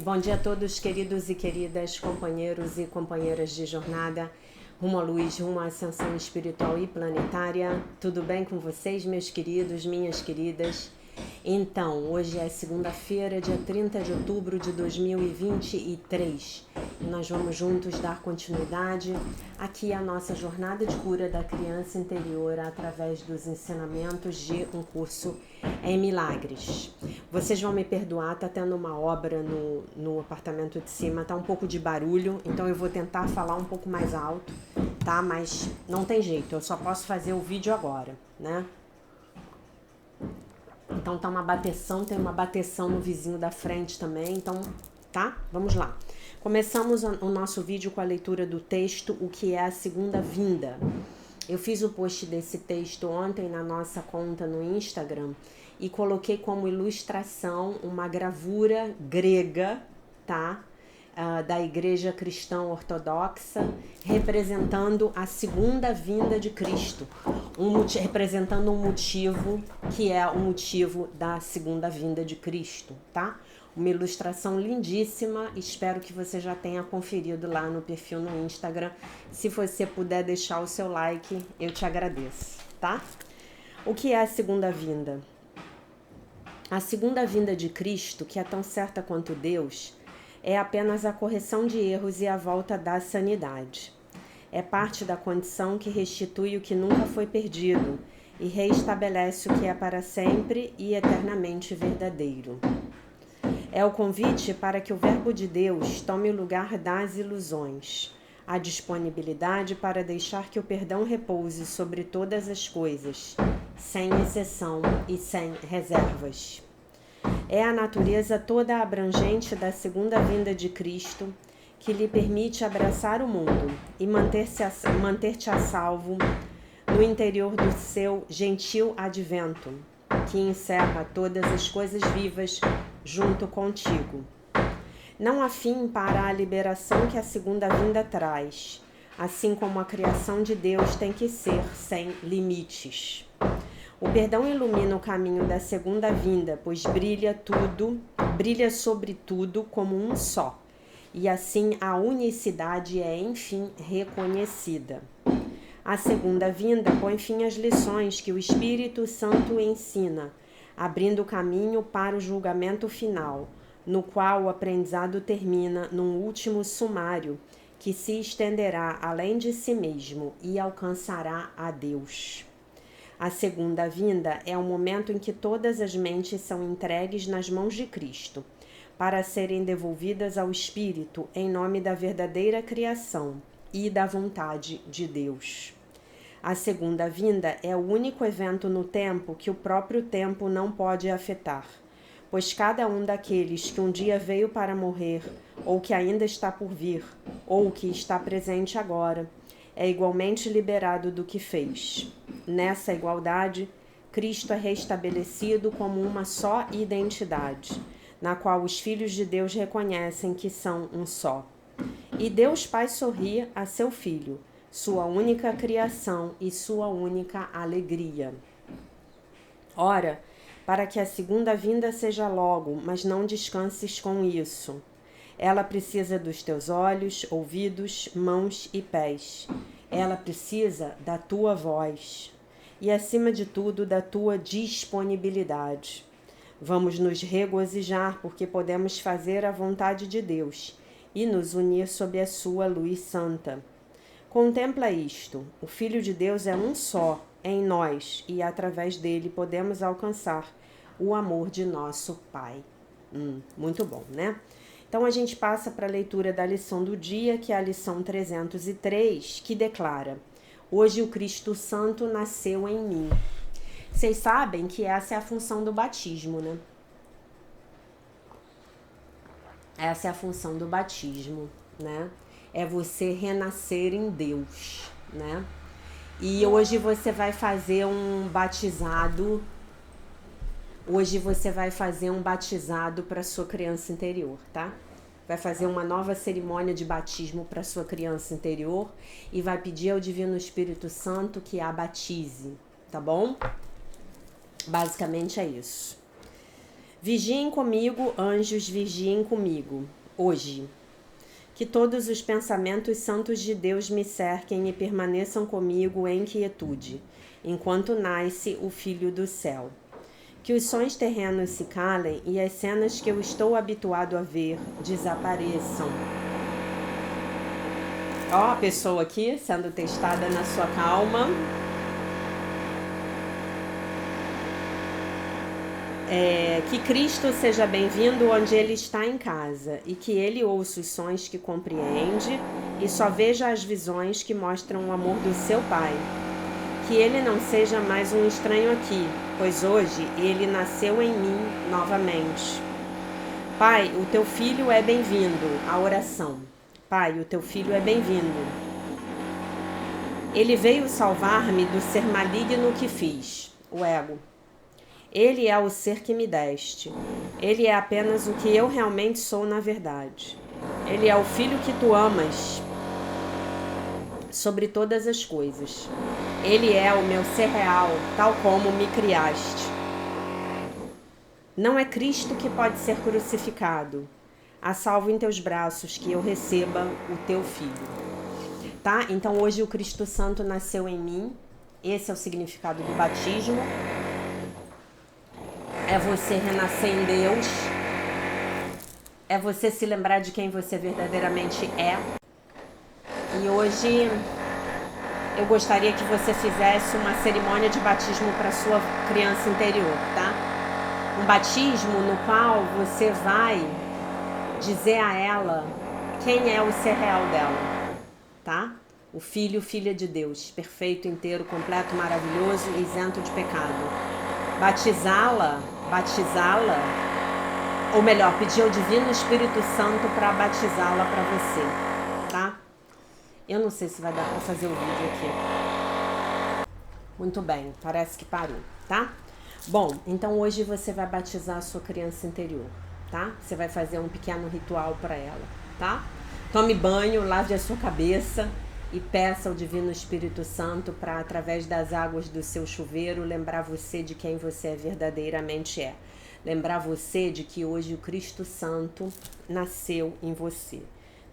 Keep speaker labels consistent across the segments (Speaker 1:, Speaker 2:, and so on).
Speaker 1: Bom dia a todos, queridos e queridas, companheiros e companheiras de jornada rumo à luz, rumo à ascensão espiritual e planetária. Tudo bem com vocês, meus queridos, minhas queridas? Então, hoje é segunda-feira, dia 30 de outubro de 2023 e nós vamos juntos dar continuidade aqui à nossa jornada de cura da criança interior através dos ensinamentos de um curso em milagres. Vocês vão me perdoar, tá tendo uma obra no apartamento de cima, tá um pouco de barulho, então eu vou tentar falar um pouco mais alto, tá? Mas não tem jeito, eu só posso fazer o vídeo agora, né? Então tá uma bateção, tem uma bateção no vizinho da frente também, então, tá? Vamos lá. Começamos o nosso vídeo com a leitura do texto, o que é a segunda vinda. Eu fiz o post desse texto ontem na nossa conta no Instagram e coloquei como ilustração uma gravura grega, tá? Da Igreja Cristã Ortodoxa, representando a segunda vinda de Cristo, representando um motivo que é o motivo da segunda vinda de Cristo, tá? Uma ilustração lindíssima, espero que você já tenha conferido lá no perfil no Instagram. Se você puder deixar o seu like, eu te agradeço, tá? O que é a segunda vinda? A segunda vinda de Cristo, que é tão certa quanto Deus, é apenas a correção de erros e a volta da sanidade. É parte da condição que restitui o que nunca foi perdido e reestabelece o que é para sempre e eternamente verdadeiro. É o convite para que o Verbo de Deus tome o lugar das ilusões, a disponibilidade para deixar que o perdão repouse sobre todas as coisas, sem exceção e sem reservas. É a natureza toda abrangente da segunda vinda de Cristo que lhe permite abraçar o mundo e manter-te a salvo no interior do seu gentil advento, que encerra todas as coisas vivas junto contigo. Não há fim para a liberação que a segunda vinda traz, assim como a criação de Deus tem que ser sem limites. O perdão ilumina o caminho da segunda vinda, pois brilha sobre tudo como um só, e assim a unicidade é enfim reconhecida. A segunda vinda põe fim às lições que o Espírito Santo ensina, abrindo caminho para o julgamento final, no qual o aprendizado termina num último sumário que se estenderá além de si mesmo e alcançará a Deus. A segunda vinda é o momento em que todas as mentes são entregues nas mãos de Cristo, para serem devolvidas ao Espírito em nome da verdadeira criação e da vontade de Deus. A segunda vinda é o único evento no tempo que o próprio tempo não pode afetar, pois cada um daqueles que um dia veio para morrer, ou que ainda está por vir, ou que está presente agora, é igualmente liberado do que fez. Nessa igualdade, Cristo é restabelecido como uma só identidade, na qual os filhos de Deus reconhecem que são um só. E Deus Pai sorri a seu Filho, sua única criação e sua única alegria. Ora, para que a segunda vinda seja logo, mas não descanses com isso. Ela precisa dos teus olhos, ouvidos, mãos e pés. Ela precisa da tua voz e, acima de tudo, da tua disponibilidade. Vamos nos regozijar porque podemos fazer a vontade de Deus e nos unir sob a sua luz santa. Contempla isto: o Filho de Deus é um só em nós e através dele podemos alcançar o amor de nosso Pai. Muito bom, né? Então a gente passa para a leitura da lição do dia, que é a lição 303, que declara: hoje o Cristo Santo nasceu em mim. Vocês sabem que essa é a função do batismo, né? Essa é a função do batismo, né? É você renascer em Deus, né? E hoje você vai fazer um batizado. Hoje você vai fazer um batizado para sua criança interior, tá? Vai fazer uma nova cerimônia de batismo para sua criança interior e vai pedir ao Divino Espírito Santo que a batize, tá bom? Basicamente é isso. Vigiem comigo, anjos, vigiem comigo, hoje. Que todos os pensamentos santos de Deus me cerquem e permaneçam comigo em quietude, enquanto nasce o Filho do céu. Que os sons terrenos se calem e as cenas que eu estou habituado a ver desapareçam. Ó, a pessoa aqui sendo testada na sua calma. Que Cristo seja bem-vindo onde Ele está em casa e que Ele ouça os sons que compreende e só veja as visões que mostram o amor do seu Pai. Que Ele não seja mais um estranho aqui, pois hoje Ele nasceu em mim novamente. Pai, o teu filho é bem-vindo. A oração. Pai, o teu filho é bem-vindo. Ele veio salvar-me do ser maligno que fiz, o ego. Ele é o ser que me deste. Ele é apenas o que eu realmente sou na verdade. Ele é o filho que tu amas sobre todas as coisas. Ele é o meu ser real, tal como me criaste. Não é Cristo que pode ser crucificado. A salvo em teus braços que eu receba o teu filho. Tá? Então hoje o Cristo Santo nasceu em mim. Esse é o significado do batismo. É você renascer em Deus. É você se lembrar de quem você verdadeiramente é. E hoje eu gostaria que você fizesse uma cerimônia de batismo para sua criança interior, tá? Um batismo no qual você vai dizer a ela quem é o ser real dela, tá? O filho, filha de Deus, perfeito, inteiro, completo, maravilhoso, isento de pecado. Batizá-la, ou melhor, pedir ao Divino Espírito Santo para batizá-la para você, tá? Eu não sei se vai dar para fazer o vídeo aqui. Muito bem, parece que parou, tá? Bom, então hoje você vai batizar a sua criança interior, tá? Você vai fazer um pequeno ritual para ela, tá? Tome banho, lave a sua cabeça e peça ao Divino Espírito Santo para, através das águas do seu chuveiro, lembrar você de quem você verdadeiramente é. Lembrar você de que hoje o Cristo Santo nasceu em você.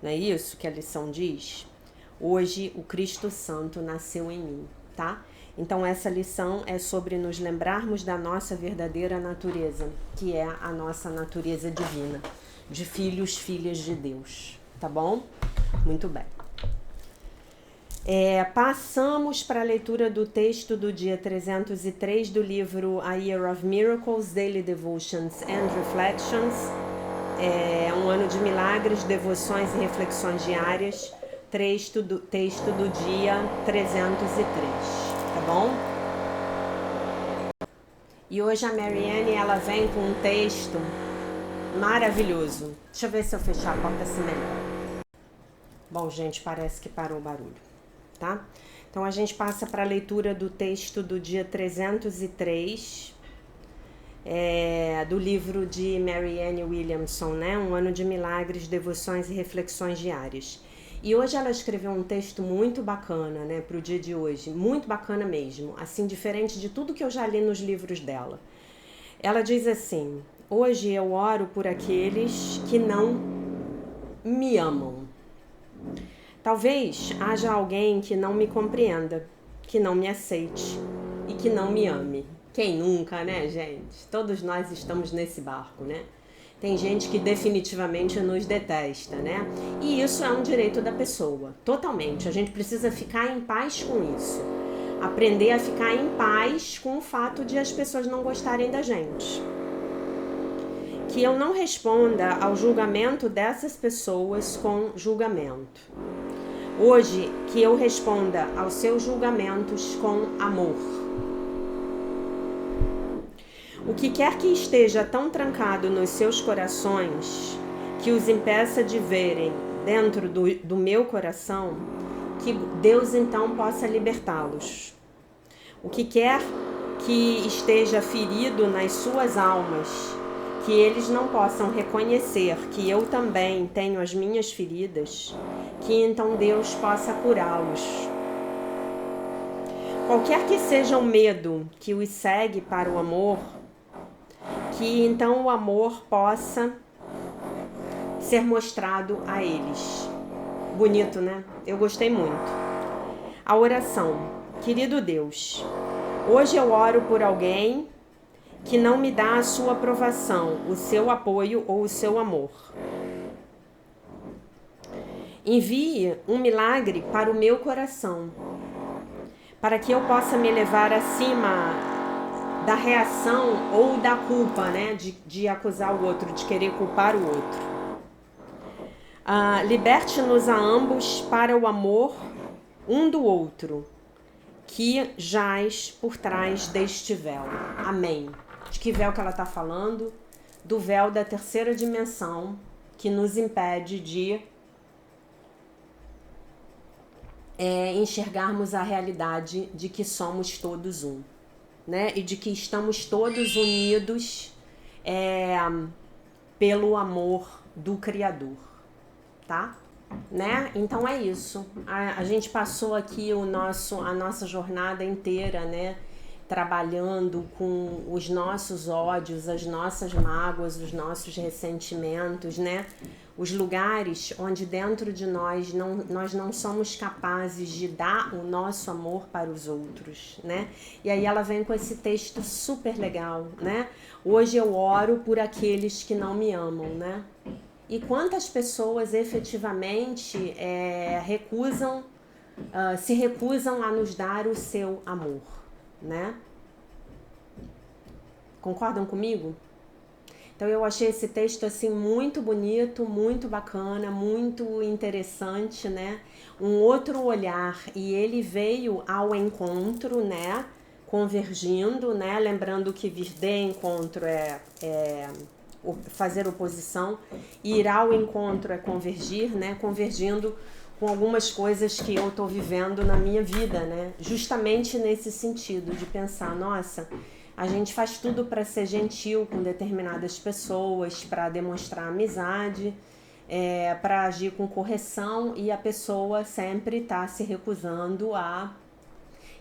Speaker 1: Não é isso que a lição diz? Hoje o Cristo Santo nasceu em mim, tá? Então essa lição é sobre nos lembrarmos da nossa verdadeira natureza, que é a nossa natureza divina, de filhos, filhas de Deus, tá bom? Muito bem. Passamos para a leitura do texto do dia 303 do livro A Year of Miracles, Daily Devotions and Reflections. Um ano de milagres, devoções e reflexões diárias. Texto do dia 303, tá bom? E hoje a Marianne, ela vem com um texto maravilhoso. Deixa eu ver se eu fechar a porta assim melhor. Bom, gente, parece que parou o barulho, tá? Então a gente passa para a leitura do texto do dia 303, do livro de Marianne Williamson, né? Um ano de milagres, devoções e reflexões diárias. E hoje ela escreveu um texto muito bacana, né, para o dia de hoje, muito bacana mesmo, assim, diferente de tudo que eu já li nos livros dela. Ela diz assim: hoje eu oro por aqueles que não me amam. Talvez haja alguém que não me compreenda, que não me aceite e que não me ame. Quem nunca, né, gente? Todos nós estamos nesse barco, né? Tem gente que definitivamente nos detesta, né? E isso é um direito da pessoa, totalmente. A gente precisa ficar em paz com isso. Aprender a ficar em paz com o fato de as pessoas não gostarem da gente. Que eu não responda ao julgamento dessas pessoas com julgamento. Hoje, que eu responda aos seus julgamentos com amor. O que quer que esteja tão trancado nos seus corações, que os impeça de verem dentro do meu coração, que Deus então possa libertá-los. O que quer que esteja ferido nas suas almas, que eles não possam reconhecer que eu também tenho as minhas feridas, que então Deus possa curá-los. Qualquer que seja o medo que os segue para o amor, que então o amor possa ser mostrado a eles. Bonito, né? Eu gostei muito. A oração. Querido Deus, hoje eu oro por alguém que não me dá a sua aprovação, o seu apoio ou o seu amor. Envie um milagre para o meu coração, para que eu possa me elevar acima da reação ou da culpa, né? De acusar o outro, de querer culpar o outro. Liberte-nos a ambos para o amor um do outro, que jaz por trás deste véu. Amém. De que véu que ela está falando? Do véu da terceira dimensão, que nos impede de enxergarmos a realidade de que somos todos um, né? E de que estamos todos unidos pelo amor do Criador, tá? Né? Então é isso. A gente passou aqui a nossa jornada inteira, né? Trabalhando com os nossos ódios, as nossas mágoas, os nossos ressentimentos, né? Os lugares onde dentro de nós não somos capazes de dar o nosso amor para os outros, né? E aí ela vem com esse texto super legal, né? Hoje eu oro por aqueles que não me amam, né? E quantas pessoas efetivamente se recusam a nos dar o seu amor, né? Concordam comigo? Então eu achei esse texto assim muito bonito, muito bacana, muito interessante, né? Um outro olhar, e ele veio ao encontro, né? Convergindo, né? Lembrando que vir de encontro é fazer oposição, e ir ao encontro é convergir, né? Convergindo com algumas coisas que eu tô vivendo na minha vida, né? Justamente nesse sentido de pensar, nossa, a gente faz tudo para ser gentil com determinadas pessoas, para demonstrar amizade, para agir com correção, e a pessoa sempre tá se recusando a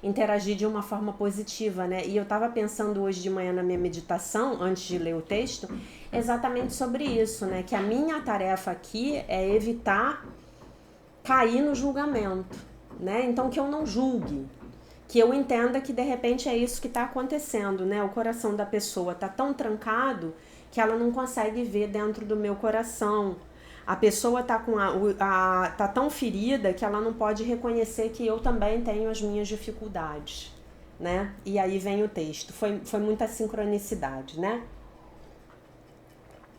Speaker 1: interagir de uma forma positiva, né? E eu tava pensando hoje de manhã na minha meditação, antes de ler o texto, exatamente sobre isso, né? Que a minha tarefa aqui é evitar cair no julgamento, né? Então que eu não julgue, que eu entenda que de repente é isso que está acontecendo, né? O coração da pessoa tá tão trancado que ela não consegue ver dentro do meu coração. A pessoa tá tá tão ferida que ela não pode reconhecer que eu também tenho as minhas dificuldades, né? E aí vem o texto. Foi muita sincronicidade, né?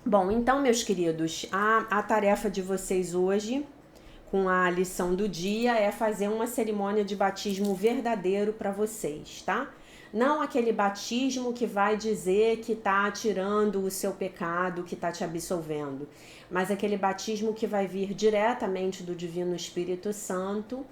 Speaker 1: Bom, então, meus queridos, a tarefa de vocês hoje, com a lição do dia, é fazer uma cerimônia de batismo verdadeiro para vocês, tá? Não aquele batismo que vai dizer que tá tirando o seu pecado, que tá te absolvendo, mas aquele batismo que vai vir diretamente do Divino Espírito Santo,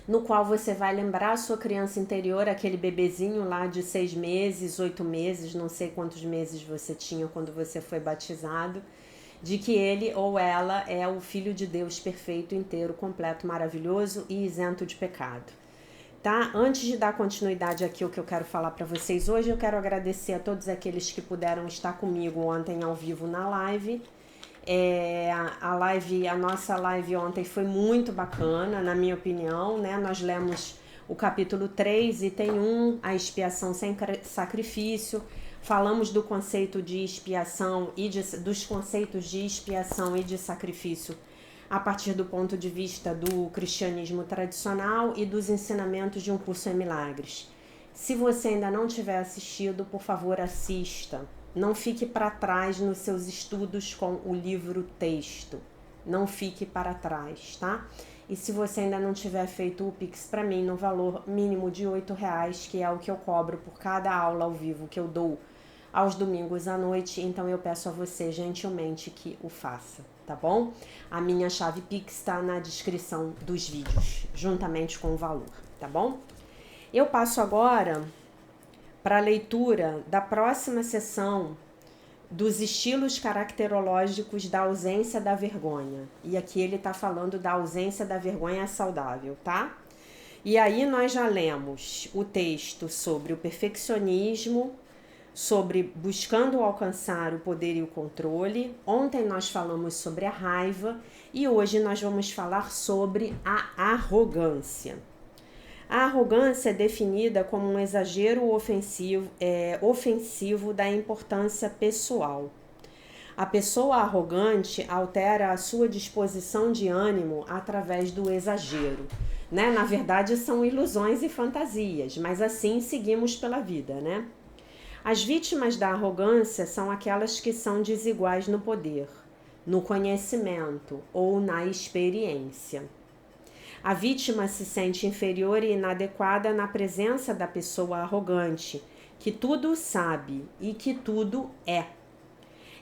Speaker 1: no qual você vai lembrar a sua criança interior, aquele bebezinho lá de 6 meses, 8 meses, não sei quantos meses você tinha quando você foi batizado, de que ele ou ela é o Filho de Deus perfeito, inteiro, completo, maravilhoso e isento de pecado. Tá? Antes de dar continuidade aqui ao que eu quero falar para vocês hoje, eu quero agradecer a todos aqueles que puderam estar comigo ontem ao vivo na live. A nossa live ontem foi muito bacana, na minha opinião, né? Nós lemos o capítulo 3, item 1, a expiação sem sacrifício. Falamos do conceito de expiação dos conceitos de expiação e de sacrifício a partir do ponto de vista do cristianismo tradicional e dos ensinamentos de Um Curso em Milagres. Se você ainda não tiver assistido, por favor, assista. Não fique para trás nos seus estudos com o livro texto. Não fique para trás, tá? E se você ainda não tiver feito o Pix para mim no valor mínimo de R$8, que é o que eu cobro por cada aula ao vivo que eu dou aos domingos à noite, então eu peço a você gentilmente que o faça, tá bom? A minha chave Pix está na descrição dos vídeos, juntamente com o valor, tá bom? Eu passo agora para a leitura da próxima sessão dos estilos caracterológicos da ausência da vergonha. E aqui ele está falando da ausência da vergonha saudável, tá? E aí nós já lemos o texto sobre o perfeccionismo, sobre buscando alcançar o poder e o controle. Ontem nós falamos sobre a raiva e hoje nós vamos falar sobre a arrogância. A arrogância é definida como um exagero ofensivo da importância pessoal. A pessoa arrogante altera a sua disposição de ânimo através do exagero, né? Na verdade, são ilusões e fantasias, mas assim seguimos pela vida, né? As vítimas da arrogância são aquelas que são desiguais no poder, no conhecimento ou na experiência. A vítima se sente inferior e inadequada na presença da pessoa arrogante, que tudo sabe e que tudo é.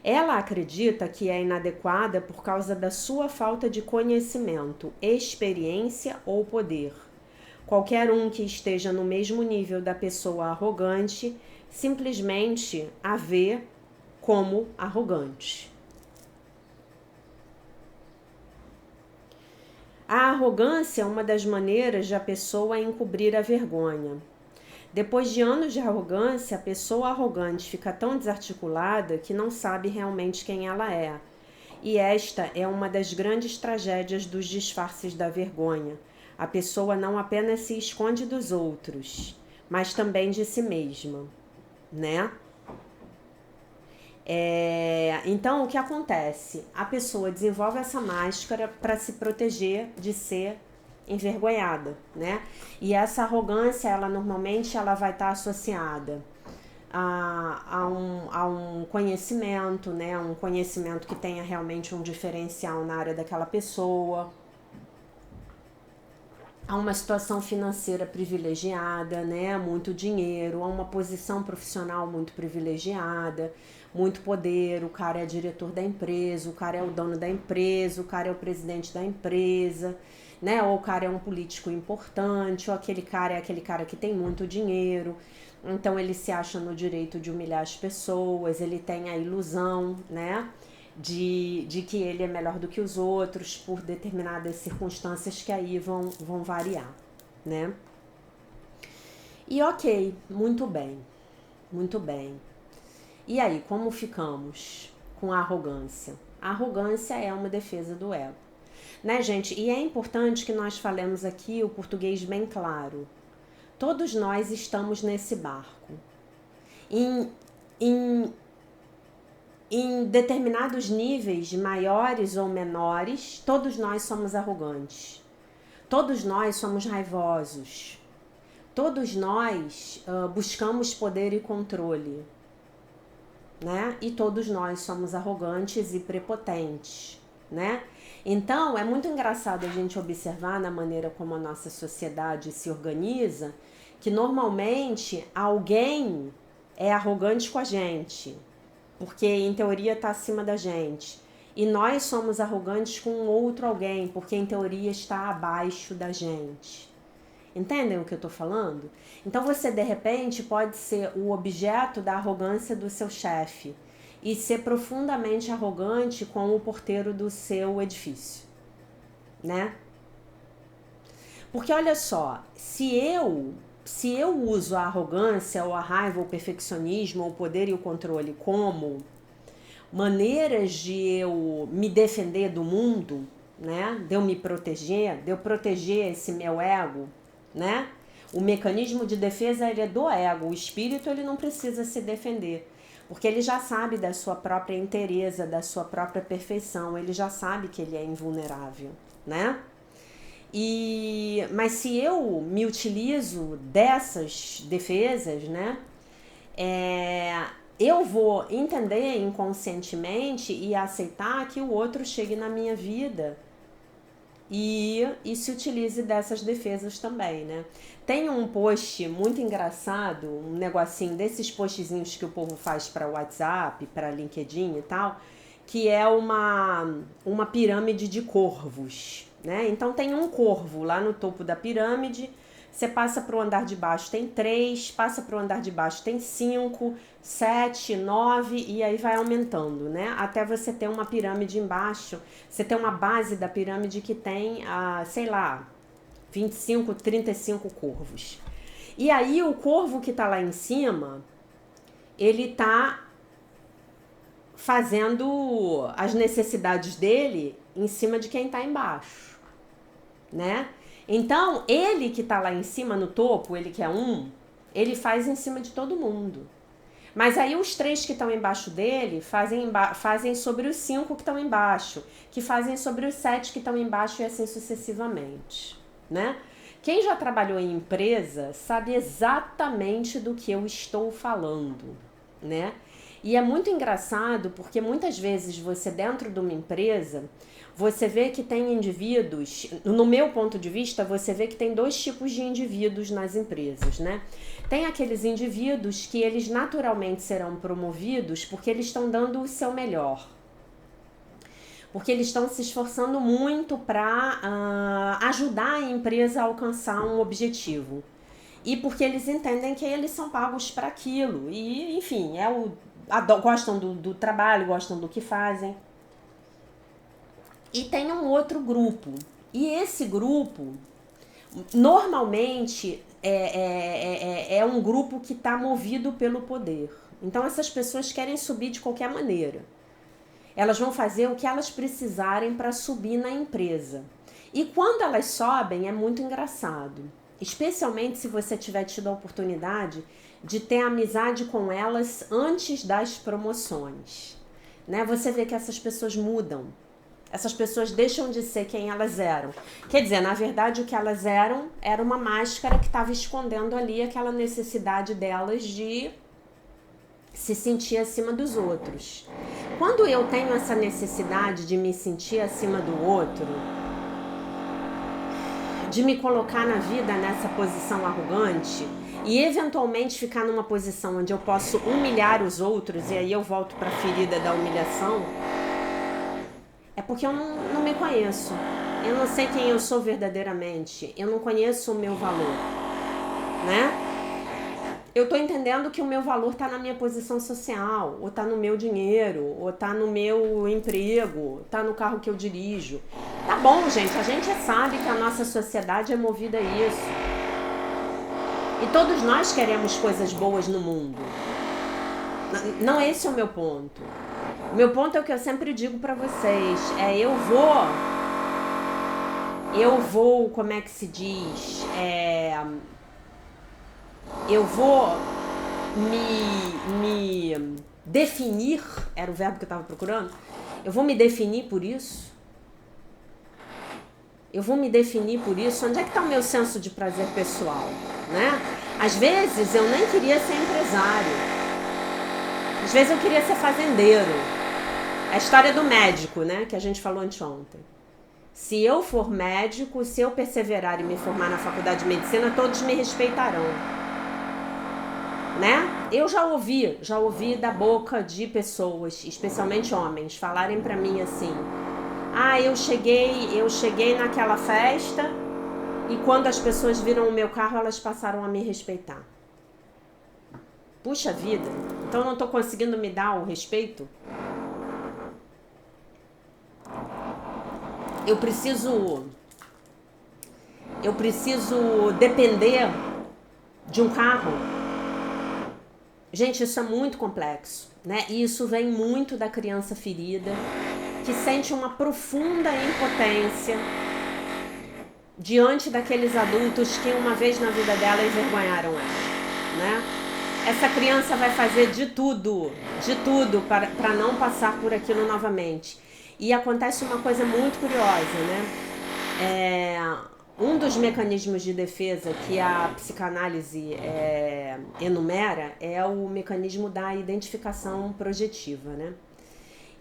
Speaker 1: Ela acredita que é inadequada por causa da sua falta de conhecimento, experiência ou poder. Qualquer um que esteja no mesmo nível da pessoa arrogante simplesmente a vê como arrogante. A arrogância é uma das maneiras de a pessoa encobrir a vergonha. Depois de anos de arrogância, a pessoa arrogante fica tão desarticulada que não sabe realmente quem ela é. E esta é uma das grandes tragédias dos disfarces da vergonha. A pessoa não apenas se esconde dos outros, mas também de si mesma, né? Então, o que acontece? A pessoa desenvolve essa máscara para se proteger de ser envergonhada, né? E essa arrogância, ela normalmente ela vai estar associada a um conhecimento, né? Um conhecimento que tenha realmente um diferencial na área daquela pessoa, a uma situação financeira privilegiada, né? Muito dinheiro, a uma posição profissional muito privilegiada, muito poder, o cara é diretor da empresa, o cara é o dono da empresa, o cara é o presidente da empresa, né? Ou o cara é um político importante, ou aquele cara é aquele cara que tem muito dinheiro, então ele se acha no direito de humilhar as pessoas, ele tem a ilusão, né? De que ele é melhor do que os outros por determinadas circunstâncias que aí vão variar, né? E ok, muito bem, muito bem. E aí, como ficamos com a arrogância? A arrogância é uma defesa do ego, né, gente? E é importante que nós falemos aqui o português bem claro. Todos nós estamos nesse barco. Em determinados níveis maiores ou menores, todos nós somos arrogantes. Todos nós somos raivosos. Todos nós buscamos poder e controle, né? E todos nós somos arrogantes e prepotentes, né? Então, é muito engraçado a gente observar na maneira como a nossa sociedade se organiza, que normalmente alguém é arrogante com a gente, porque em teoria está acima da gente. E nós somos arrogantes com outro alguém, porque em teoria está abaixo da gente. Entendem o que eu estou falando? Então você, de repente, pode ser o objeto da arrogância do seu chefe e ser profundamente arrogante com o porteiro do seu edifício, né? Porque olha só, se eu uso a arrogância ou a raiva, ou o perfeccionismo, ou o poder e o controle como maneiras de eu me defender do mundo, né? De eu me proteger, de eu proteger esse meu ego, né? O mecanismo de defesa ele é do ego, o espírito ele não precisa se defender, porque ele já sabe da sua própria inteireza, da sua própria perfeição, ele já sabe que ele é invulnerável, né? Mas se eu me utilizo dessas defesas, né? Eu vou entender inconscientemente e aceitar que o outro chegue na minha vida e se utilize dessas defesas também, né? Tem um post muito engraçado, um negocinho desses postzinhos que o povo faz para WhatsApp, para LinkedIn e tal, que é uma pirâmide de corvos, né? Então tem um corvo lá no topo da pirâmide, você passa para o andar de baixo tem 3, passa para o andar de baixo tem 5, 7, 9 e aí vai aumentando, né? Até você ter uma pirâmide embaixo, você tem uma base da pirâmide que tem, sei lá, 25, 35 corvos. E aí o corvo que tá lá em cima, ele tá fazendo as necessidades dele em cima de quem tá embaixo, né? Então, ele que tá lá em cima no topo, ele que é um, ele faz em cima de todo mundo. Mas aí os 3 que estão embaixo dele fazem sobre os 5 que estão embaixo, que fazem sobre os 7 que estão embaixo e assim sucessivamente, né? Quem já trabalhou em empresa sabe exatamente do que eu estou falando, né? E é muito engraçado porque muitas vezes você dentro de uma empresa, você vê que tem indivíduos, no meu ponto de vista, você vê que tem 2 tipos de indivíduos nas empresas, né? Tem aqueles indivíduos que eles naturalmente serão promovidos porque eles estão dando o seu melhor. Porque eles estão se esforçando muito para ajudar a empresa a alcançar um objetivo. E porque eles entendem que eles são pagos para aquilo. E, enfim, gostam do trabalho, gostam do que fazem. E tem um outro grupo. E esse grupo, normalmente, é um grupo que está movido pelo poder. Então, essas pessoas querem subir de qualquer maneira. Elas vão fazer o que elas precisarem para subir na empresa. E quando elas sobem, é muito engraçado. Especialmente se você tiver tido a oportunidade de ter amizade com elas antes das promoções, né? Você vê que essas pessoas mudam. Essas pessoas deixam de ser quem elas eram. Quer dizer, na verdade, o que elas eram era uma máscara que estava escondendo ali aquela necessidade delas de se sentir acima dos outros. Quando eu tenho essa necessidade de me sentir acima do outro, de me colocar na vida nessa posição arrogante e eventualmente ficar numa posição onde eu posso humilhar os outros, e aí eu volto para a ferida da humilhação, é porque eu não me conheço. Eu não sei quem eu sou verdadeiramente. Eu não conheço o meu valor, né? Eu tô entendendo que o meu valor tá na minha posição social, ou tá no meu dinheiro, ou tá no meu emprego, tá no carro que eu dirijo. Tá bom, gente, a gente sabe que a nossa sociedade é movida a isso. E todos nós queremos coisas boas no mundo. Não esse é o meu ponto. O meu ponto é o que eu sempre digo pra vocês, eu vou, como é que se diz, eu vou me definir, era o verbo que eu estava procurando, eu vou me definir por isso? Eu vou me definir por isso? Onde é que está o meu senso de prazer pessoal, né? Às vezes eu nem queria ser empresário, às vezes eu queria ser fazendeiro. É a história do médico, né, que a gente falou anteontem. Se eu for médico, se eu perseverar e me formar na faculdade de medicina, todos me respeitarão. Né? Eu já ouvi da boca de pessoas, especialmente homens, falarem pra mim assim: ah, eu cheguei naquela festa e quando as pessoas viram o meu carro, elas passaram a me respeitar. Puxa vida, então eu não tô conseguindo me dar o respeito? Eu preciso depender de um carro. Gente, isso é muito complexo, né? E isso vem muito da criança ferida, que sente uma profunda impotência diante daqueles adultos que uma vez na vida dela envergonharam ela, né? Essa criança vai fazer de tudo para não passar por aquilo novamente. E acontece uma coisa muito curiosa, né? Um dos mecanismos de defesa que a psicanálise enumera é o mecanismo da identificação projetiva, né?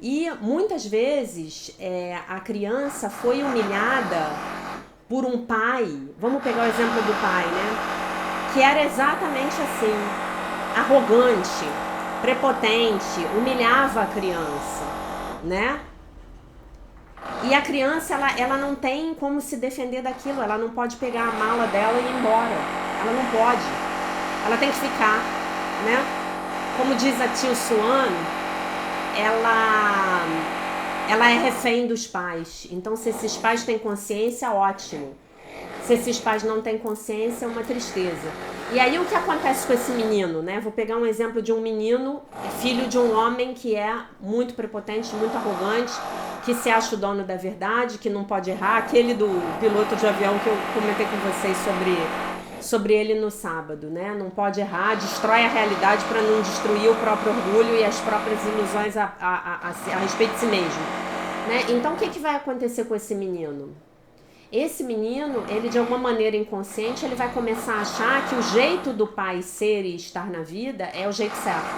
Speaker 1: E muitas vezes a criança foi humilhada por um pai, vamos pegar o exemplo do pai, né? Que era exatamente assim, arrogante, prepotente, humilhava a criança, né? E a criança, ela não tem como se defender daquilo, ela não pode pegar a mala dela e ir embora, ela não pode, ela tem que ficar, né? Como diz a Tio Suane, ela é refém dos pais, então se esses pais têm consciência, ótimo, Se esses pais não têm consciência, é uma tristeza. E aí o que acontece com esse menino, né? Vou pegar um exemplo de um menino, filho de um homem que é muito prepotente, muito arrogante, que se acha o dono da verdade, que não pode errar. Aquele do piloto de avião que eu comentei com vocês sobre ele no sábado, né? Não pode errar, destrói a realidade para não destruir o próprio orgulho e as próprias ilusões a respeito de si mesmo, né? Então o que vai acontecer com esse menino? Esse menino, ele de alguma maneira inconsciente, ele vai começar a achar que o jeito do pai ser e estar na vida é o jeito certo.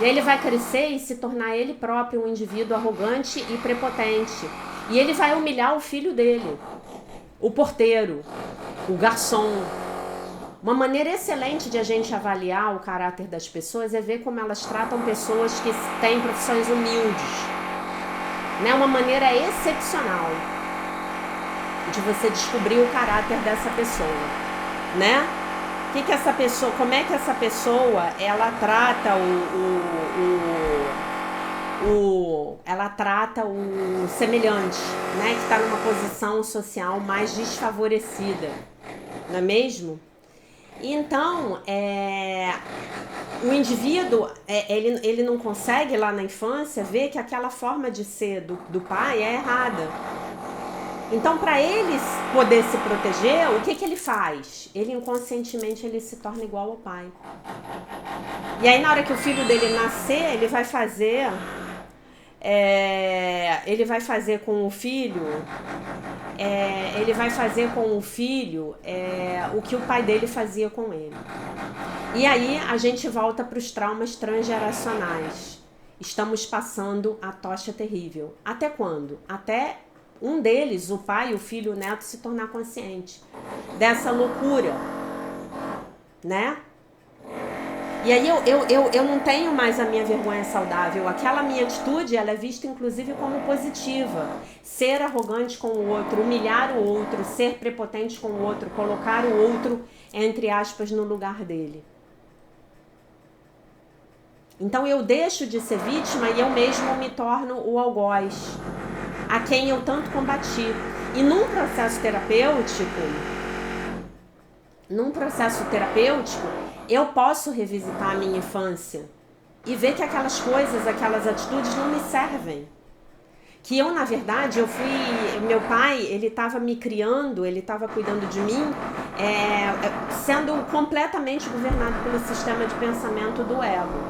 Speaker 1: E aí ele vai crescer e se tornar ele próprio um indivíduo arrogante e prepotente. E ele vai humilhar o filho dele, o porteiro, o garçom. Uma maneira excelente de a gente avaliar o caráter das pessoas é ver como elas tratam pessoas que têm profissões humildes, né? Uma maneira excepcional de você descobrir o caráter dessa pessoa, né? Que essa pessoa, como é que essa pessoa ela trata ela trata o semelhante, né? Que está numa posição social mais desfavorecida, não é mesmo? Então, o indivíduo, ele não consegue lá na infância ver que aquela forma de ser do pai é errada. Então, para ele poder se proteger, o que ele faz? Ele inconscientemente ele se torna igual ao pai. E aí, na hora que o filho dele nascer, ele vai fazer com o filho, o que o pai dele fazia com ele. E aí a gente volta para os traumas transgeracionais. Estamos passando a tocha terrível. Até quando? Até um deles, o pai, o filho, o neto, se tornar consciente dessa loucura, né? E aí eu não tenho mais a minha vergonha saudável. Aquela minha atitude, ela é vista inclusive como positiva. Ser arrogante com o outro, humilhar o outro, ser prepotente com o outro, colocar o outro, entre aspas, no lugar dele. Então eu deixo de ser vítima e eu mesmo me torno o algoz, a quem eu tanto combati. E num processo terapêutico, eu posso revisitar a minha infância e ver que aquelas coisas, aquelas atitudes não me servem. Que eu, na verdade, meu pai, ele estava me criando, ele estava cuidando de mim, sendo completamente governado pelo sistema de pensamento do ego,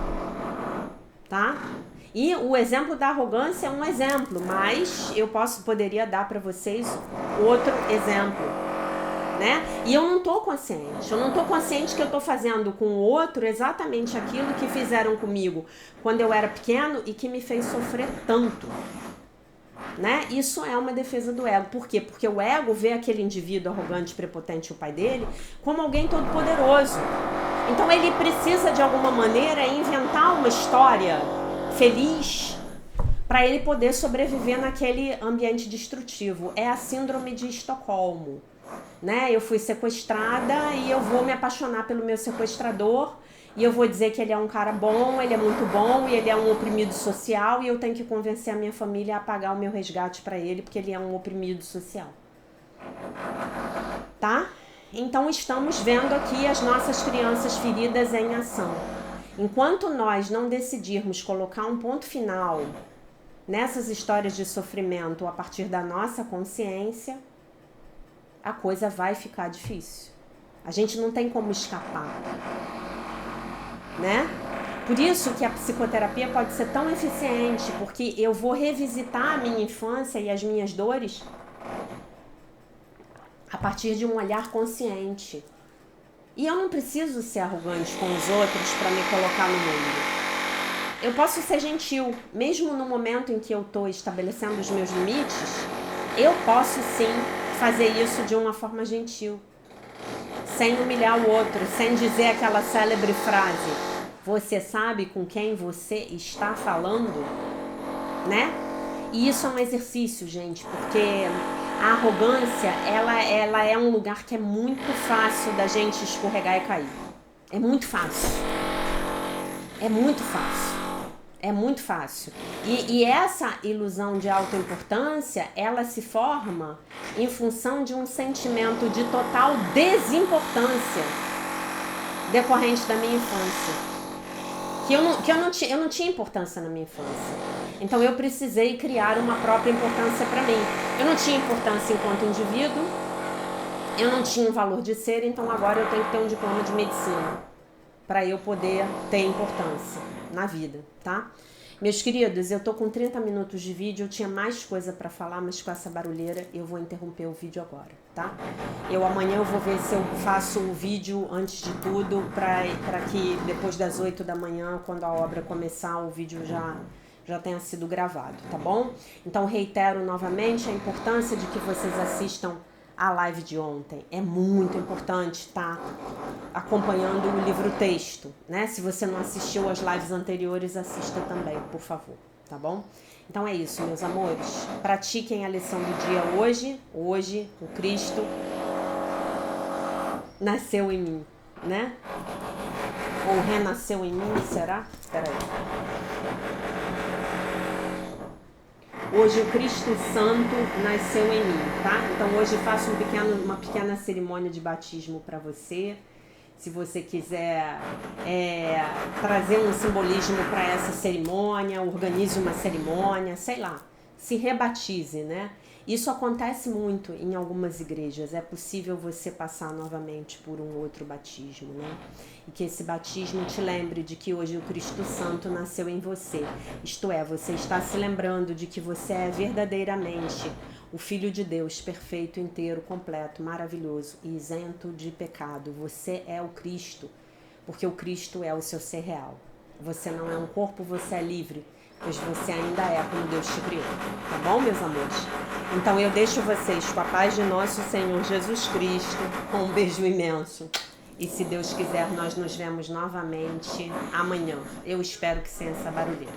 Speaker 1: tá? E o exemplo da arrogância é um exemplo, mas eu poderia dar para vocês outro exemplo, né? E eu não tô consciente que eu tô fazendo com o outro exatamente aquilo que fizeram comigo quando eu era pequeno e que me fez sofrer tanto, né? Isso é uma defesa do ego. Por quê? Porque o ego vê aquele indivíduo arrogante, prepotente, o pai dele, como alguém todo poderoso. Então ele precisa de alguma maneira inventar uma história feliz para ele poder sobreviver naquele ambiente destrutivo. É a síndrome de Estocolmo, né? Eu fui sequestrada e eu vou me apaixonar pelo meu sequestrador e eu vou dizer que ele é um cara bom, ele é muito bom e ele é um oprimido social e eu tenho que convencer a minha família a pagar o meu resgate para ele porque ele é um oprimido social, tá? Então estamos vendo aqui as nossas crianças feridas em ação. Enquanto nós não decidirmos colocar um ponto final nessas histórias de sofrimento a partir da nossa consciência, a coisa vai ficar difícil. A gente não tem como escapar, né? Por isso que a psicoterapia pode ser tão eficiente, porque eu vou revisitar a minha infância e as minhas dores a partir de um olhar consciente. E eu não preciso ser arrogante com os outros para me colocar no mundo. Eu posso ser gentil, mesmo no momento em que eu estou estabelecendo os meus limites, eu posso sim fazer isso de uma forma gentil, sem humilhar o outro, sem dizer aquela célebre frase: você sabe com quem você está falando? Né? E isso é um exercício, gente, porque a arrogância, ela é um lugar que é muito fácil da gente escorregar e cair. É muito fácil. É muito fácil. É muito fácil. E essa ilusão de autoimportância, ela se forma em função de um sentimento de total desimportância decorrente da minha infância. Eu não tinha importância na minha infância. Então eu precisei criar uma própria importância para mim. Eu não tinha importância enquanto indivíduo, eu não tinha um valor de ser, então agora eu tenho que ter um diploma de medicina para eu poder ter importância na vida, tá? Meus queridos, eu tô com 30 minutos de vídeo, eu tinha mais coisa para falar, mas com essa barulheira eu vou interromper o vídeo agora, tá? Amanhã eu vou ver se eu faço o vídeo antes de tudo, para que depois das 8 da manhã, quando a obra começar, o vídeo já tenha sido gravado, tá bom? Então reitero novamente a importância de que vocês assistam a live de ontem. É muito importante estar acompanhando o livro-texto, né? Se você não assistiu às lives anteriores, assista também, por favor, tá bom? Então é isso, meus amores. Pratiquem a lição do dia hoje. Hoje, o Cristo nasceu em mim, né? Ou renasceu em mim, será? Espera aí. Hoje o Cristo Santo nasceu em mim, tá? Então hoje faço uma pequena cerimônia de batismo para você. Se você quiser trazer um simbolismo para essa cerimônia, organize uma cerimônia, sei lá, se rebatize, né? Isso acontece muito em algumas igrejas. É possível você passar novamente por um outro batismo, né? E que esse batismo te lembre de que hoje o Cristo Santo nasceu em você. Isto é, você está se lembrando de que você é verdadeiramente o Filho de Deus, perfeito, inteiro, completo, maravilhoso e isento de pecado. Você é o Cristo, porque o Cristo é o seu ser real. Você não é um corpo, você é livre, pois você ainda é como Deus te criou. Tá bom, meus amores? Então eu deixo vocês com a paz de nosso Senhor Jesus Cristo, com um beijo imenso. E se Deus quiser, nós nos vemos novamente amanhã. Eu espero que sem essa barulheira.